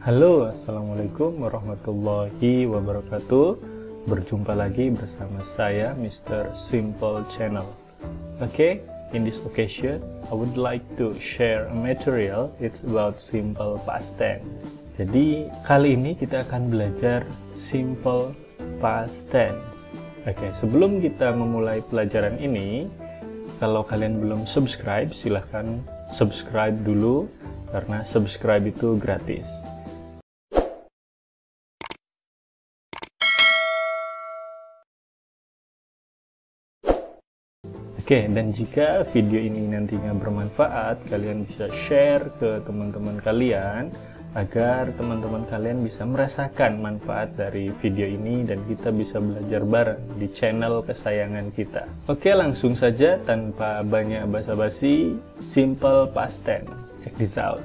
Halo, Assalamualaikum warahmatullahi wabarakatuh. Berjumpa lagi bersama saya, Mr. Simple Channel. Okay, in this occasion, I would like to share a material. It's about simple past tense. Jadi, kali ini kita akan belajar simple past tense. Oke, sebelum kita memulai pelajaran ini, kalau kalian belum subscribe, silahkan subscribe dulu, karena subscribe itu gratis. Oke, dan jika video ini nantinya bermanfaat, kalian bisa share ke teman-teman kalian agar teman-teman kalian bisa merasakan manfaat dari video ini dan kita bisa belajar bareng di channel kesayangan kita. Oke, langsung saja tanpa banyak basa-basi, simple past tense. Check this out.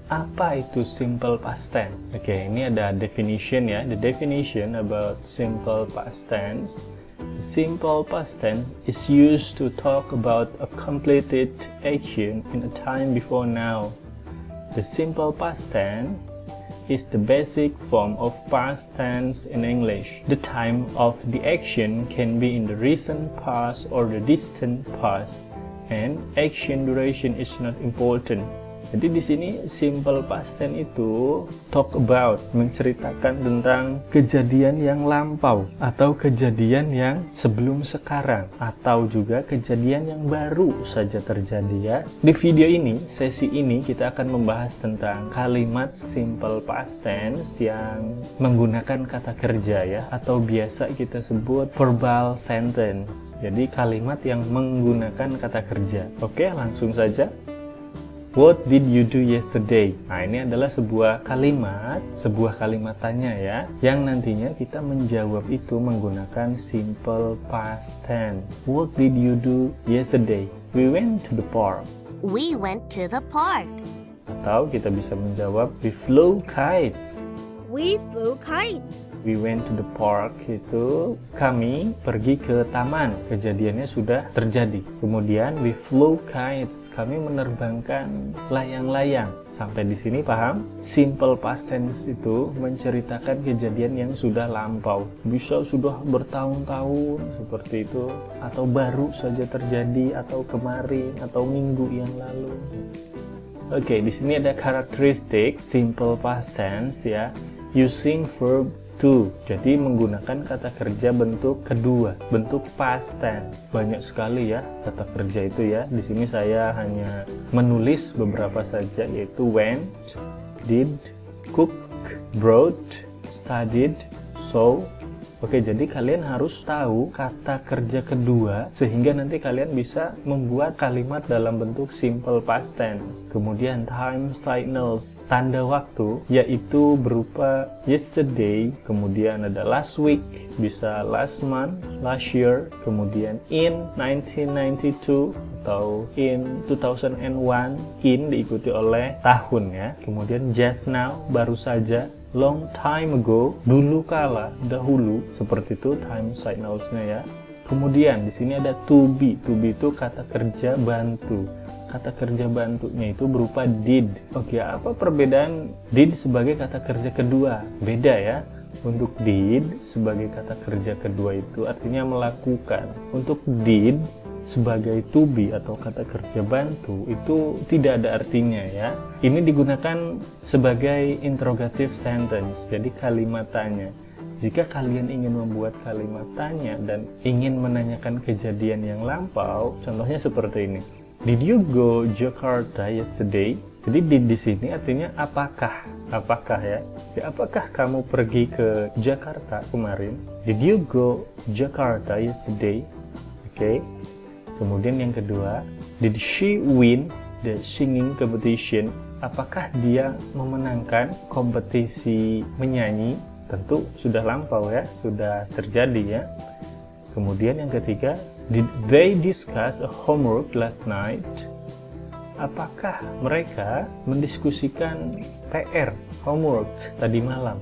Apa itu simple past tense? Oke, ini ada definition ya. The definition about simple past tense. The simple past tense is used to talk about a completed action in a time before now. The simple past tense is the basic form of past tense in English. The time of the action can be in the recent past or the distant past, and action duration is not important. Jadi di sini simple past tense itu talk about, menceritakan tentang kejadian yang lampau atau kejadian yang sebelum sekarang atau juga kejadian yang baru saja terjadi ya. Di video ini, sesi ini kita akan membahas tentang kalimat simple past tense yang menggunakan kata kerja ya, atau biasa kita sebut verbal sentence. Jadi kalimat yang menggunakan kata kerja. Oke, langsung saja. What did you do yesterday? Nah, ini adalah sebuah kalimat tanya ya, yang nantinya kita menjawab itu menggunakan simple past tense. What did you do yesterday? We went to the park. We went to the park. Atau kita bisa menjawab, we flew kites. We flew kites. We went to the park itu kami pergi ke taman. Kejadiannya sudah terjadi. Kemudian we flew kites, kami menerbangkan layang-layang. Sampai di sini paham? Simple past tense itu menceritakan kejadian yang sudah lampau. Bisa sudah bertahun-tahun seperti itu, atau baru saja terjadi, atau kemarin, atau minggu yang lalu. Oke, di sini ada karakteristik simple past tense ya. Using verb to, jadi menggunakan kata kerja bentuk kedua, bentuk past tense. Banyak sekali ya kata kerja itu ya. Di sini saya hanya menulis beberapa saja, yaitu went, did, cook, brought, studied, saw. Oke, jadi kalian harus tahu kata kerja kedua sehingga nanti kalian bisa membuat kalimat dalam bentuk simple past tense. Kemudian time signals, tanda waktu, yaitu berupa yesterday, kemudian ada last week, bisa last month, last year, kemudian in 1992 atau in 2001, in diikuti oleh tahun ya. Kemudian just now, baru saja, long time ago, dulu kala, dahulu, seperti itu time signals-nya ya. Kemudian di sini ada to be. To be itu kata kerja bantu. Kata kerja bantunya itu berupa did. Oke, apa perbedaan did sebagai kata kerja kedua? Beda ya. Untuk did sebagai kata kerja kedua itu artinya melakukan. Untuk did sebagai to be atau kata kerja bantu itu tidak ada artinya ya. Ini digunakan sebagai interrogative sentence, jadi kalimat tanya. Jika kalian ingin membuat kalimat tanya dan ingin menanyakan kejadian yang lampau, contohnya seperti ini. Did you go Jakarta yesterday? Jadi di sini artinya apakah? Apakah ya? Apakah kamu pergi ke Jakarta kemarin? Did you go Jakarta yesterday? Oke. Kemudian yang kedua, did she win the singing competition? Apakah dia memenangkan kompetisi menyanyi? Tentu sudah lampau ya, sudah terjadi ya. Kemudian yang ketiga, did they discuss a homework last night? Apakah mereka mendiskusikan PR, homework tadi malam?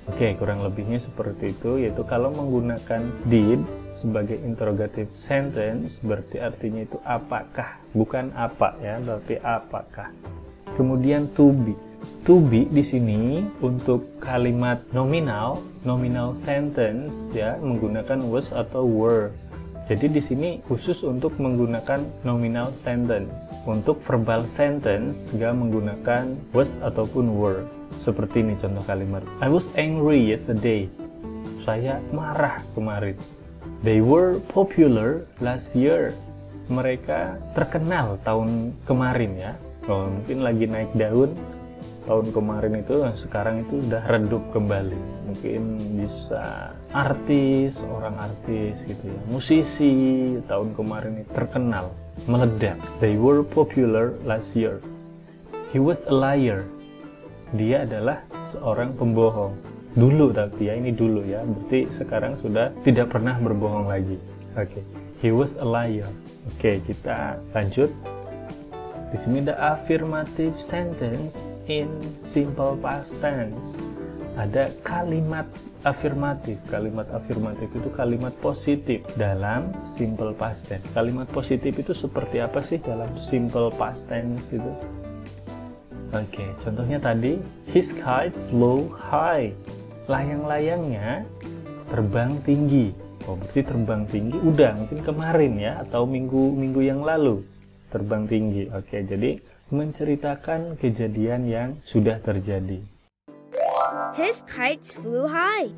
Oke, kurang lebihnya seperti itu, yaitu kalau menggunakan did sebagai interrogative sentence berarti artinya itu apakah, bukan apa ya, berarti apakah. Kemudian to be. To be di sini untuk kalimat nominal sentence ya, menggunakan was atau were. Jadi di sini khusus untuk menggunakan nominal sentence. Untuk verbal sentence nggak menggunakan was ataupun were. Seperti ini contoh kalimat. I was angry yesterday. Saya marah kemarin. They were popular last year. Mereka terkenal tahun kemarin ya. Oh, mungkin lagi naik daun tahun kemarin itu, sekarang itu udah redup kembali. Mungkin bisa artis, orang artis gitu ya, musisi tahun kemarin itu terkenal, meledak. They were popular last year. He was a liar. Dia adalah seorang pembohong. Dulu tapi ya, ini dulu ya, berarti sekarang sudah tidak pernah berbohong lagi. Oke. He was a liar. Oke, kita lanjut. Di sini ada affirmative sentence in simple past tense. Ada kalimat afirmatif. Kalimat afirmatif itu kalimat positif dalam simple past tense. Kalimat positif itu seperti apa sih dalam simple past tense itu? Oke, contohnya tadi, his kites flew high. Layang-layangnya terbang tinggi. Oh, berarti terbang tinggi udah mungkin kemarin ya, atau minggu yang lalu. Terbang tinggi. Oke, jadi menceritakan kejadian yang sudah terjadi. His kites flew high.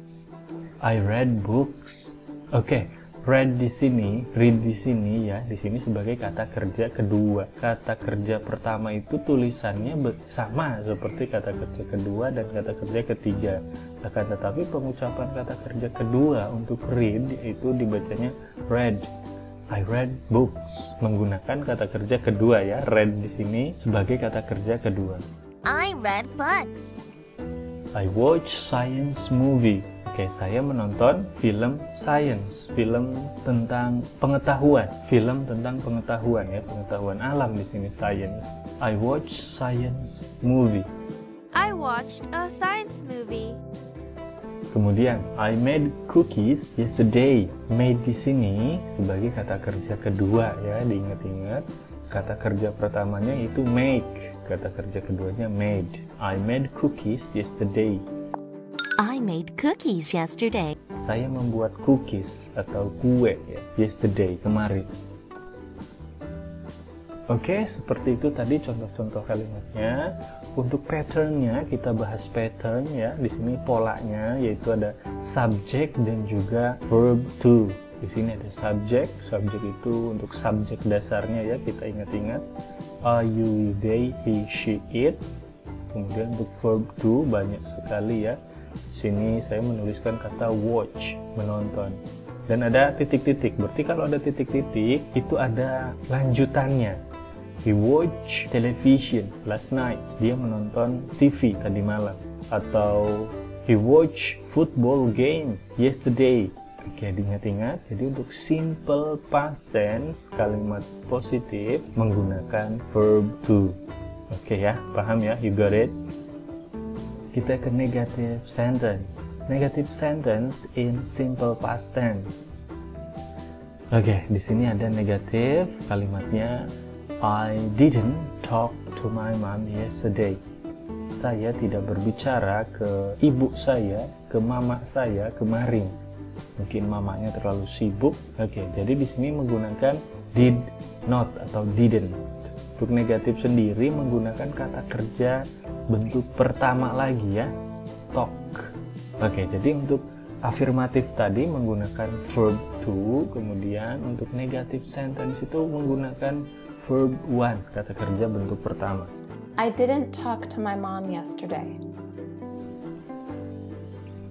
I read books. Oke, read di sini, read di sini ya, di sini sebagai kata kerja kedua. Kata kerja pertama itu tulisannya sama seperti kata kerja kedua dan kata kerja ketiga. Akan tetapi pengucapan kata kerja kedua untuk read itu dibacanya read. I read books, menggunakan kata kerja kedua ya, read di sini sebagai kata kerja kedua. I read books. I watch science movie. Oke, saya menonton film science, film tentang pengetahuan, ya, pengetahuan alam di sini science. I watch science movie. I watched a science movie. Kemudian, I made cookies yesterday. Made di sini sebagai kata kerja kedua ya, diingat-ingat. Kata kerja pertamanya itu make, kata kerja keduanya made. I made cookies yesterday. I made cookies yesterday. Saya membuat cookies atau kue ya, yesterday, kemarin. Oke, seperti itu tadi contoh-contoh kalimatnya. Untuk patternnya kita bahas pattern ya. Di sini polanya yaitu ada subject dan juga verb to. Di sini ada subject. Subject itu untuk subjek dasarnya ya, kita ingat-ingat. I, you, they, he, she, it. Kemudian untuk verb to banyak sekali ya. Di sini saya menuliskan kata watch, menonton. Dan ada titik-titik. Berarti kalau ada titik-titik itu ada lanjutannya. He watched television last night. Dia menonton TV tadi malam. Atau he watched football game yesterday. Oke, diingat-ingat. Jadi untuk simple past tense, kalimat positif menggunakan verb to. Oke ya, paham ya? You got it? Kita ke negative sentence. Negative sentence in simple past tense. Oke, di sini ada negatif, kalimatnya I didn't talk to my mom yesterday. Saya tidak berbicara ke ibu saya, ke mama saya kemarin. Mungkin mamanya terlalu sibuk. Oke, jadi di sini menggunakan did not atau didn't. Untuk negatif sendiri menggunakan kata kerja bentuk pertama lagi ya, talk. Oke, jadi untuk afirmatif tadi menggunakan verb to, kemudian untuk negatif sentence itu menggunakan verb one, kata kerja bentuk pertama. I didn't talk to my mom yesterday.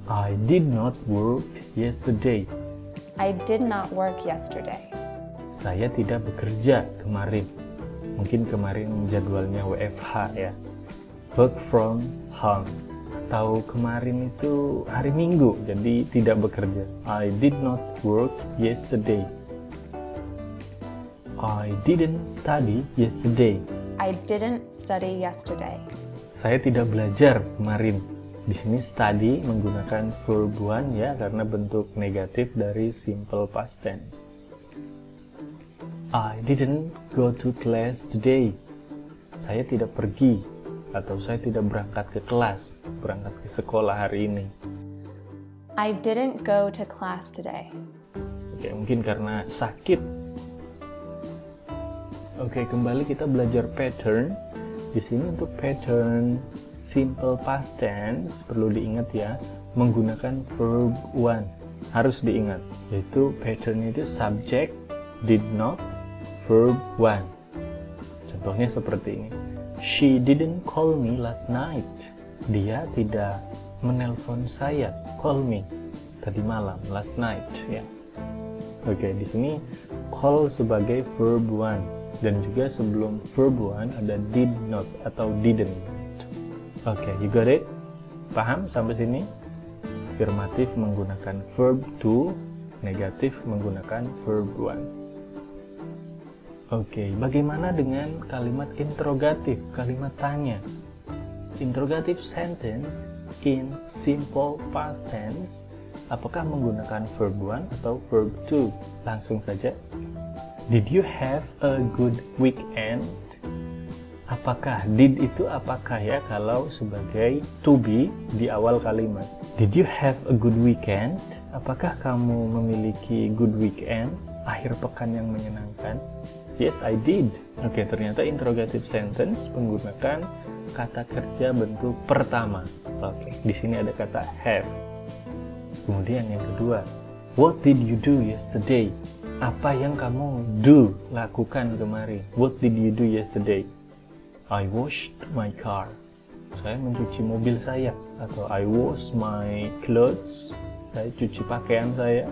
I did not work yesterday. I did not work yesterday. Saya tidak bekerja kemarin. Mungkin kemarin jadwalnya WFH ya. Work from home. Atau kemarin itu hari Minggu, jadi tidak bekerja. I did not work yesterday. I didn't study yesterday. I didn't study yesterday. Saya tidak belajar kemarin. Di sini study menggunakan verb one ya, karena bentuk negatif dari simple past tense. I didn't go to class today. Saya tidak pergi atau saya tidak berangkat ke kelas, berangkat ke sekolah hari ini. I didn't go to class today. Oke, mungkin karena sakit. Oke, kembali kita belajar pattern. Di sini untuk pattern simple past tense perlu diingat ya, menggunakan verb one. Harus diingat, yaitu pattern itu subject, did not, verb one. Contohnya seperti ini. She didn't call me last night. Dia tidak menelpon saya, call me, tadi malam, last night ya. Oke, di sini call sebagai verb one, dan juga sebelum verb one ada did not atau didn't. Oke, you got it? Paham sampai sini? Afirmatif menggunakan verb to, negatif menggunakan verb one. Oke, bagaimana dengan kalimat interrogatif, kalimat tanya? Interrogative sentence in simple past tense, apakah menggunakan verb one atau verb to? Langsung saja. Did you have a good weekend? Apakah, did itu apakah ya kalau sebagai to be di awal kalimat. Did you have a good weekend? Apakah kamu memiliki good weekend? Akhir pekan yang menyenangkan? Yes, I did. Oke, ternyata interrogative sentence menggunakan kata kerja bentuk pertama. Oke, di sini ada kata have. Kemudian yang kedua, what did you do yesterday? Apa yang kamu do, lakukan kemarin? What did you do yesterday? I washed my car. Saya mencuci mobil saya. Atau I wash my clothes. Saya cuci pakaian saya.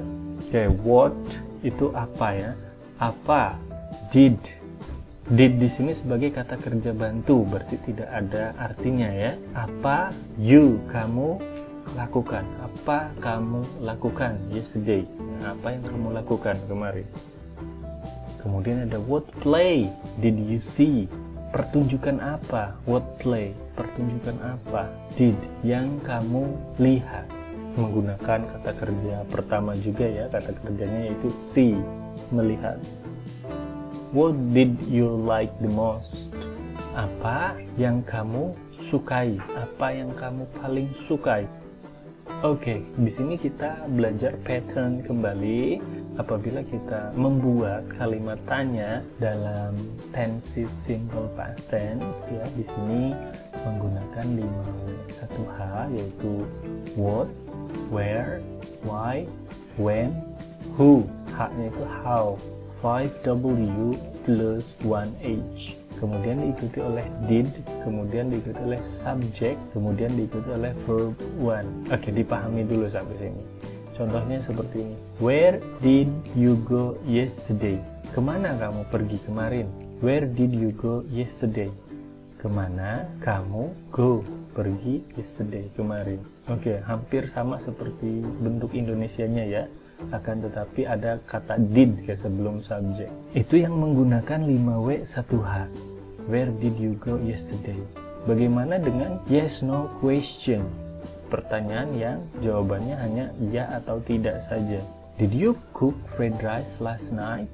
Oke, what itu apa ya? Apa? Did. Did di sini sebagai kata kerja bantu, berarti tidak ada artinya ya. Apa you, kamu lakukan? Apa kamu lakukan yesterday? Nah, apa yang kamu lakukan kemarin? Kemudian ada what play did you see? Pertunjukan apa? What play? Pertunjukan apa? Did, yang kamu lihat. Menggunakan kata kerja pertama juga ya, kata kerjanya yaitu see, melihat. What did you like the most? Apa yang kamu sukai? Apa yang kamu paling sukai? Oke, di sini kita belajar pattern kembali apabila kita membuat kalimat tanya dalam tenses simple past tense ya. Di sini menggunakan 5W1H yaitu what, where, why, when, who. H-nya itu how. 5W plus 1H. Kemudian diikuti oleh did, kemudian diikuti oleh subject, kemudian diikuti oleh verb one. Oke, dipahami dulu sampai sini. Contohnya seperti ini. Where did you go yesterday? Kemana kamu pergi kemarin? Where did you go yesterday? Kemana kamu go? Pergi yesterday, kemarin. Oke, hampir sama seperti bentuk Indonesianya ya. Akan tetapi ada kata did ya sebelum subjek. Itu yang menggunakan 5W1H. Where did you go yesterday? Bagaimana dengan yes no question? Pertanyaan yang jawabannya hanya ya atau tidak saja. Did you cook fried rice last night?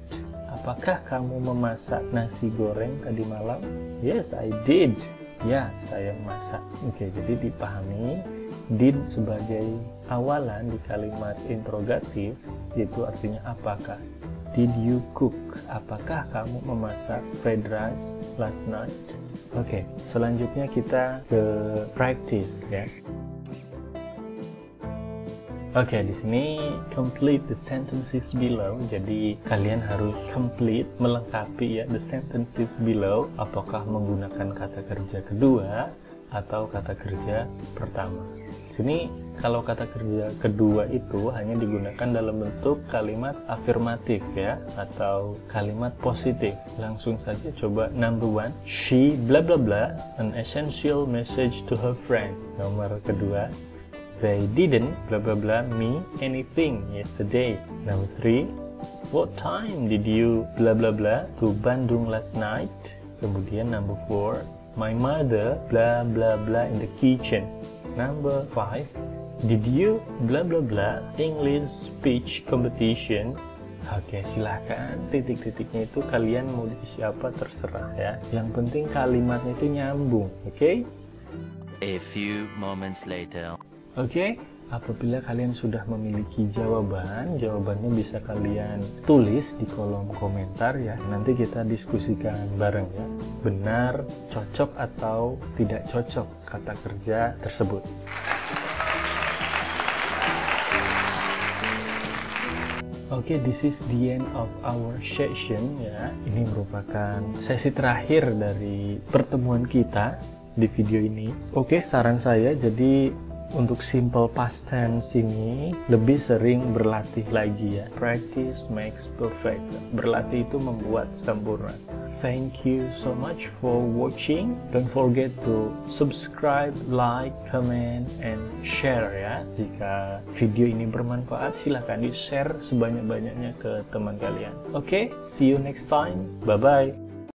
Apakah kamu memasak nasi goreng tadi malam? Yes, I did. Ya, saya masak. Oke, jadi dipahami did sebagai awalan di kalimat interrogatif, yaitu artinya apakah. Did you cook? Apakah kamu memasak fried rice last night? Oke, selanjutnya kita ke practice ya. Oke, di sini complete the sentences below. Jadi kalian harus complete, melengkapi ya the sentences below. Apakah menggunakan kata kerja kedua atau kata kerja pertama. Di sini kalau kata kerja kedua itu hanya digunakan dalam bentuk kalimat afirmatif ya, atau kalimat positif. Langsung saja coba number one. She blah blah blah an essential message to her friend. Nomor kedua. They didn't blah blah blah me anything yesterday. Number 3. What time did you blah blah blah to Bandung last night? Kemudian number 4. My mother blah blah blah in the kitchen. Number 5. Did you blah blah blah English speech competition? Oke, silahkan titik-titiknya itu kalian mau diisi apa terserah ya. Yang penting kalimatnya itu nyambung, oke? A few moments later. Oke, apabila kalian sudah memiliki jawabannya bisa kalian tulis di kolom komentar ya. Nanti kita diskusikan bareng ya. Benar, cocok atau tidak cocok kata kerja tersebut. Oke, this is the end of our session ya. Ini merupakan sesi terakhir dari pertemuan kita di video ini. Oke, saran saya jadi untuk simple past tense ini lebih sering berlatih lagi ya. Practice makes perfect. Berlatih itu membuat sempurna. Thank you so much for watching. Don't forget to subscribe, like, comment, and share ya. Jika video ini bermanfaat, silahkan di-share sebanyak-banyaknya ke teman kalian. Oke, see you next time. Bye-bye.